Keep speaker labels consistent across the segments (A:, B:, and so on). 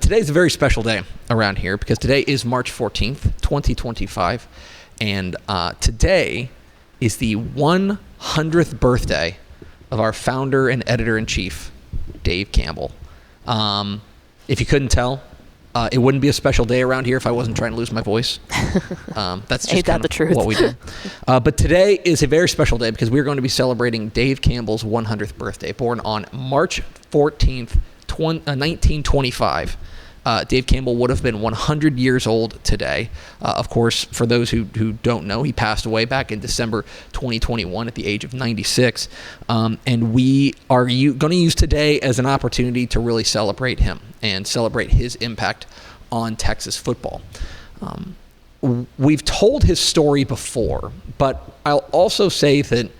A: today's a very special day around here because today is March 14th, 2025, and today is the 100th birthday of our founder and editor-in-chief, Dave Campbell. If you couldn't tell, it wouldn't be a special day around here if I wasn't trying to lose my voice. That's just kind of what we do. But today is a very special day because we're going to be celebrating Dave Campbell's 100th birthday, born on March 14th, 1925. Dave Campbell would have been 100 years old today. Of course, for those who don't know, he passed away back in December 2021 at the age of 96. And we are going to use today as an opportunity to really celebrate him and celebrate his impact on Texas football. We've told his story before, but I'll also say that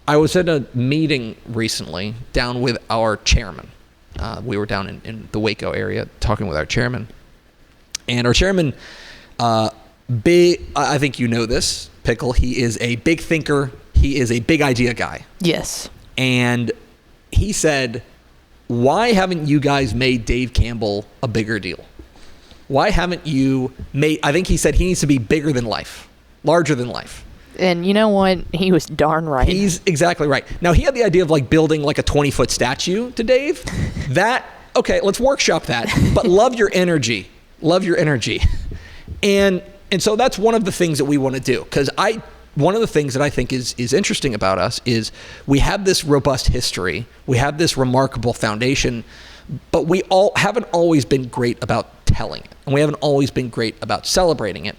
A: I was at a meeting recently down with our chairman. We were down in the Waco area talking with our chairman. And our chairman, I think you know this, Pickle, he is a big thinker. He is a big idea guy.
B: Yes.
A: And he said, why haven't you guys made Dave Campbell a bigger deal? Why haven't you made, I think he said he needs to be bigger than life, larger than life.
B: And you know what? He was darn right.
A: He's exactly right. Now, he had the idea of like building like a 20-foot statue to Dave. Okay, let's workshop that. But love your energy. Love your energy. And so that's one of the things that we want to do. Because one of the things that I think is interesting about us is we have this robust history. We have this remarkable foundation. But we haven't always been great about telling it. And we haven't always been great about celebrating it.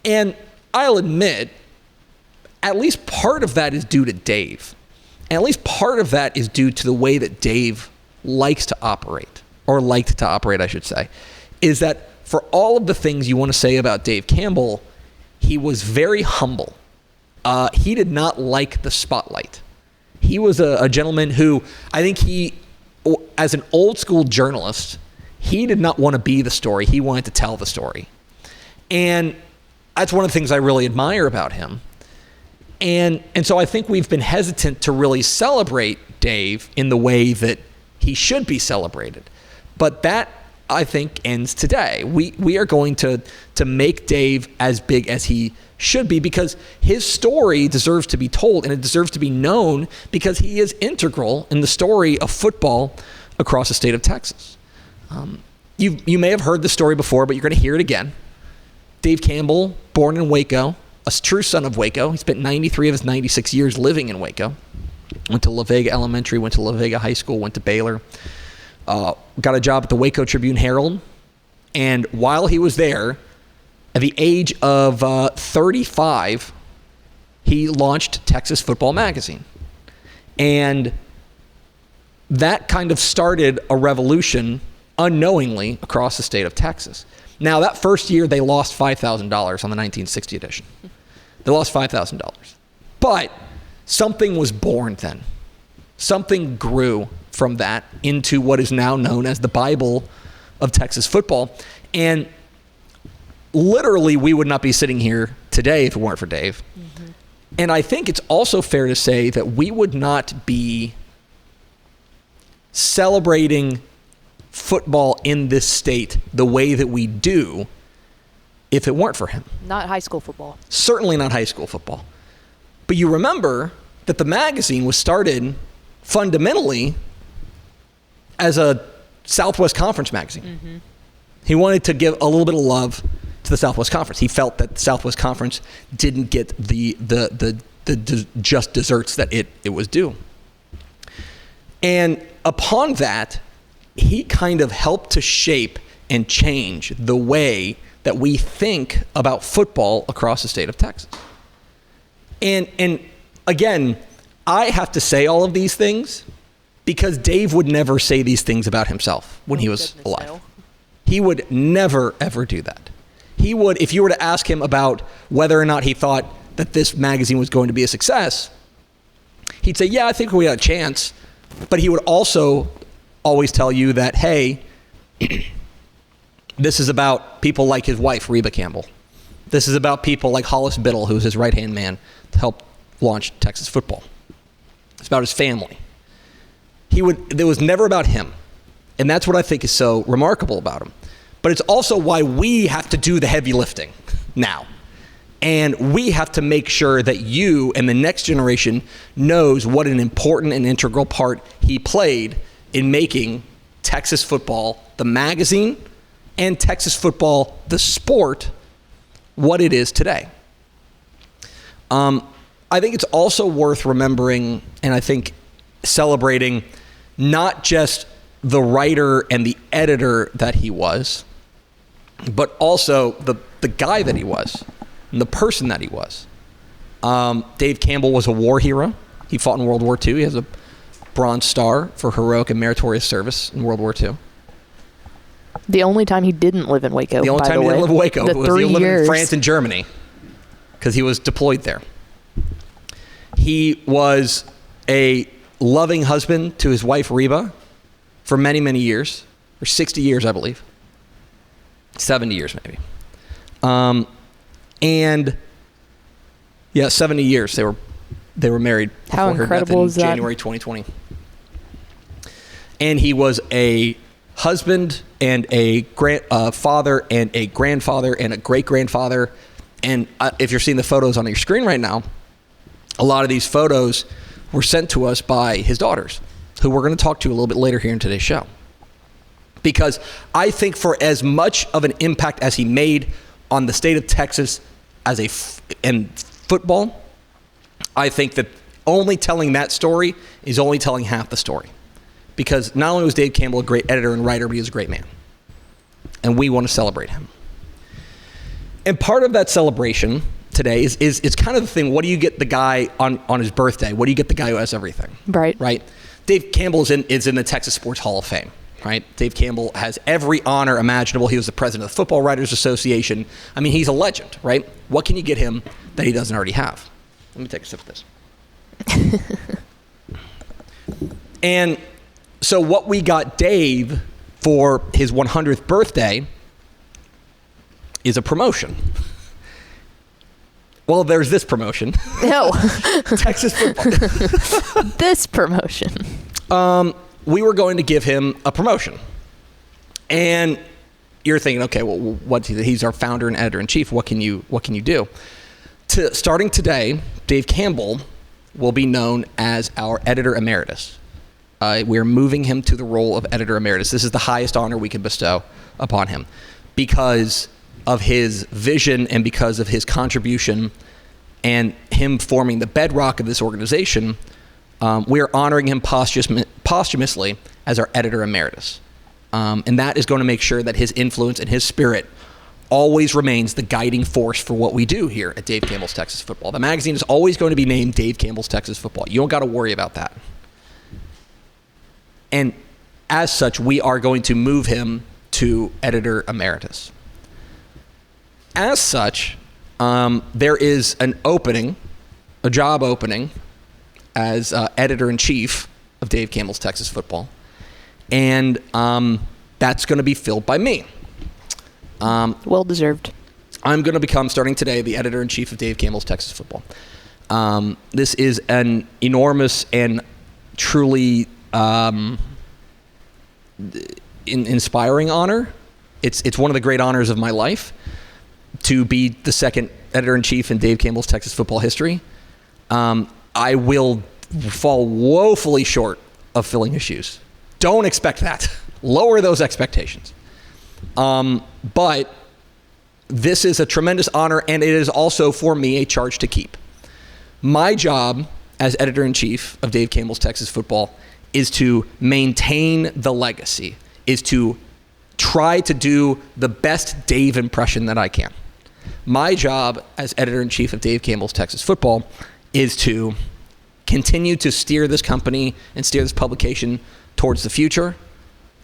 A: And I'll admit, at least part of that is due to Dave. And at least part of that is due to the way that Dave likes to operate, or liked to operate, I should say, is that for all of the things you want to say about Dave Campbell, he was very humble. He did not like the spotlight. He was a gentleman who, I think as an old school journalist, he did not want to be the story. He wanted to tell the story. And that's one of the things I really admire about him. And so I think we've been hesitant to really celebrate Dave in the way that he should be celebrated. But that, I think, ends today. We are going to make Dave as big as he should be because his story deserves to be told and it deserves to be known because he is integral in the story of football across the state of Texas. You may have heard the story before, but you're going to hear it again. Dave Campbell, born in Waco, a true son of Waco. He spent 93 of his 96 years living in Waco. Went to La Vega Elementary, went to La Vega High School, went to Baylor. Got a job at the Waco Tribune-Herald. And while he was there, at the age of 35, he launched Texas Football Magazine. And that kind of started a revolution unknowingly across the state of Texas. Now, that first year, they lost $5,000 on the 1960 edition. They lost $5,000. But something was born then. Something grew from that into what is now known as the Bible of Texas football. And literally, we would not be sitting here today if it weren't for Dave. Mm-hmm. And I think it's also fair to say that we would not be celebrating football in this state the way that we do if it weren't for him.
B: Not high school football.
A: Certainly not high school football. But you remember that the magazine was started fundamentally as a Southwest Conference magazine. Mm-hmm. He wanted to give a little bit of love to the Southwest Conference. He felt that the Southwest Conference didn't get the just desserts that it was due. And upon that, he kind of helped to shape and change the way that we think about football across the state of Texas. And again, I have to say all of these things because Dave would never say these things about himself when he was alive. No. He would never, ever do that. He would, if you were to ask him about whether or not he thought that this magazine was going to be a success, he'd say, yeah, I think we had a chance. But he would also always tell you that, hey, this is about people like his wife, Reba Campbell. This is about people like Hollis Biddle, who's his right-hand man to help launch Texas football. It's about his family. It was never about him. And that's what I think is so remarkable about him. But it's also why we have to do the heavy lifting now. And we have to make sure that you and the next generation knows what an important and integral part he played in making Texas football, the magazine, and Texas football, the sport, what it is today. I think it's also worth remembering, and I think celebrating, not just the writer and the editor that he was, but also the guy that he was, and the person that he was. Dave Campbell was a war hero. He fought in World War II. He has a Bronze Star for heroic and meritorious service in World War II.
B: The only time he didn't live in Waco,
A: The only
B: by
A: time
B: the
A: he
B: way.
A: didn't live in Waco
B: The
A: was
B: 3
A: he lived
B: years.
A: in France and Germany because he was deployed there. He was a loving husband to his wife, Reba, for many, many years, or 60 years, I believe. 70 years, maybe. And yeah, 70 years they were married.
B: How
A: before her death
B: incredible
A: in
B: is that?
A: January 2020. And he was a husband and a father and a grandfather and a great-grandfather. And if you're seeing the photos on your screen right now, a lot of these photos were sent to us by his daughters, who we're going to talk to a little bit later here in today's show. Because I think for as much of an impact as he made on the state of Texas and football, I think that only telling that story is only telling half the story. Because not only was Dave Campbell a great editor and writer, but he was a great man. And we want to celebrate him. And part of that celebration today is kind of the thing, what do you get the guy on his birthday? What do you get the guy who has everything? Right? Dave Campbell is in the Texas Sports Hall of Fame. Right? Dave Campbell has every honor imaginable. He was the president of the Football Writers Association. I mean, he's a legend, right? What can you get him that he doesn't already have? Let me take a sip of this. And so what we got Dave for his 100th birthday is a promotion. Well, there's this promotion.
B: No.
A: Texas football.
B: This promotion.
A: We were going to give him a promotion. And you're thinking, okay, well, he's our founder and editor-in-chief. What can you do? Starting today, Dave Campbell will be known as our editor emeritus. We're moving him to the role of editor emeritus. This is the highest honor we can bestow upon him because of his vision and because of his contribution and him forming the bedrock of this organization. We are honoring him posthumously as our editor emeritus. And that is going to make sure that his influence and his spirit always remains the guiding force for what we do here at Dave Campbell's Texas Football. The magazine is always going to be named Dave Campbell's Texas Football. You don't got to worry about that. And as such, we are going to move him to editor emeritus. As such, there is a job opening as editor-in-chief of Dave Campbell's Texas Football. And that's going to be filled by me.
B: Well deserved.
A: I'm going to become, starting today, the editor-in-chief of Dave Campbell's Texas Football. This is an enormous and truly inspiring honor. It's one of the great honors of my life to be the second editor-in-chief in Dave Campbell's Texas football history. I will fall woefully short of filling his shoes. Don't expect that. Lower those expectations. But this is a tremendous honor, and it is also, for me, a charge to keep. My job as editor-in-chief of Dave Campbell's Texas Football is to maintain the legacy, is to try to do the best Dave impression that I can. My job as editor-in-chief of Dave Campbell's Texas Football is to continue to steer this company and steer this publication towards the future,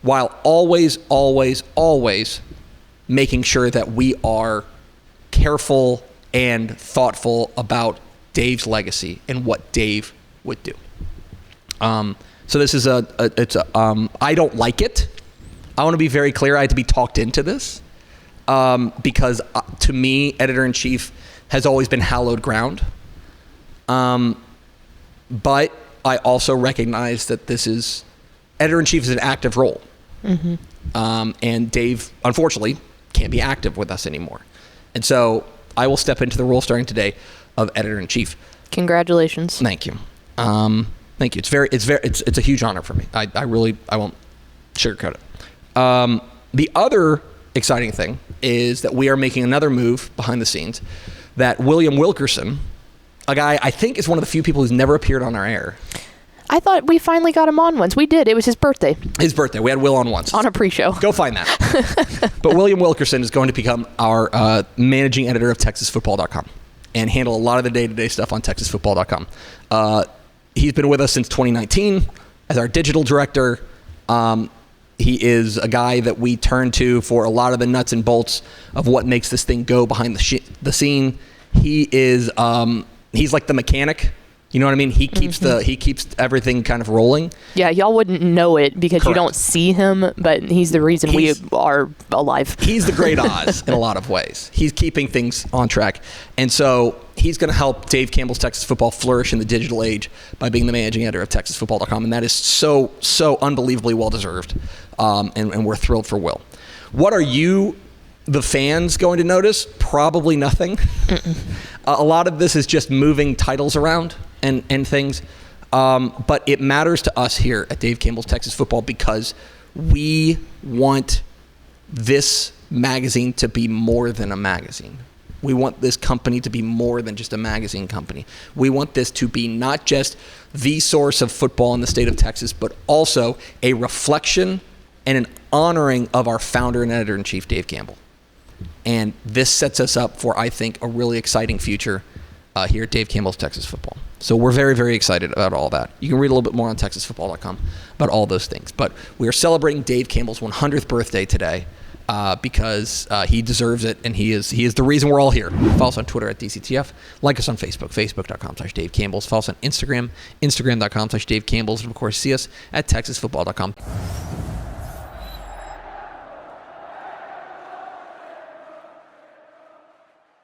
A: while always, always, always making sure that we are careful and thoughtful about Dave's legacy and what Dave would do. So this is I don't like it. I want to be very clear. I had to be talked into this because to me, editor-in-chief has always been hallowed ground. But I also recognize that editor-in-chief is an active role. And Dave, unfortunately, can't be active with us anymore. And so I will step into the role starting today of editor-in-chief.
B: Congratulations.
A: Thank you. Thank you. It's a huge honor for me. I won't sugarcoat it. The other exciting thing is that we are making another move behind the scenes, that William Wilkerson, a guy I think is one of the few people who's never appeared on our air.
B: I thought we finally got him on once. We did. It was his birthday.
A: His birthday. We had Will on once.
B: On a pre-show.
A: Go find that. But William Wilkerson is going to become our managing editor of TexasFootball.com and handle a lot of the day-to-day stuff on TexasFootball.com. He's been with us since 2019 as our digital director. He is a guy that we turn to for a lot of the nuts and bolts of what makes this thing go behind the scene. He is he's like the mechanic. You know what I mean? He keeps he keeps everything kind of rolling. Yeah,
B: y'all wouldn't know it because you don't see him, but he's the reason we are alive.
A: He's the great Oz in a lot of ways. He's keeping things on track. And so he's going to help Dave Campbell's Texas Football flourish in the digital age by being the managing editor of TexasFootball.com. And that is so unbelievably well-deserved. And we're thrilled for Will. What are you, the fans, going to notice? Probably nothing. A lot of this is just moving titles around and things. But it matters to us here at Dave Campbell's Texas Football because we want this magazine to be more than a magazine. We want this company to be more than just a magazine company. We want this to be not just the source of football in the state of Texas, but also a reflection and an honoring of our founder and editor-in-chief, Dave Campbell. And this sets us up for, I think, a really exciting future here at Dave Campbell's Texas Football. So we're very, very excited about all that. You can read a little bit more on TexasFootball.com about all those things. But we are celebrating Dave Campbell's 100th birthday today because he deserves it, and he is the reason we're all here. Follow us on Twitter at DCTF. Like us on Facebook, Facebook.com/Dave Campbell's. Follow us on Instagram, Instagram.com/Dave Campbell's. And, of course, see us at TexasFootball.com.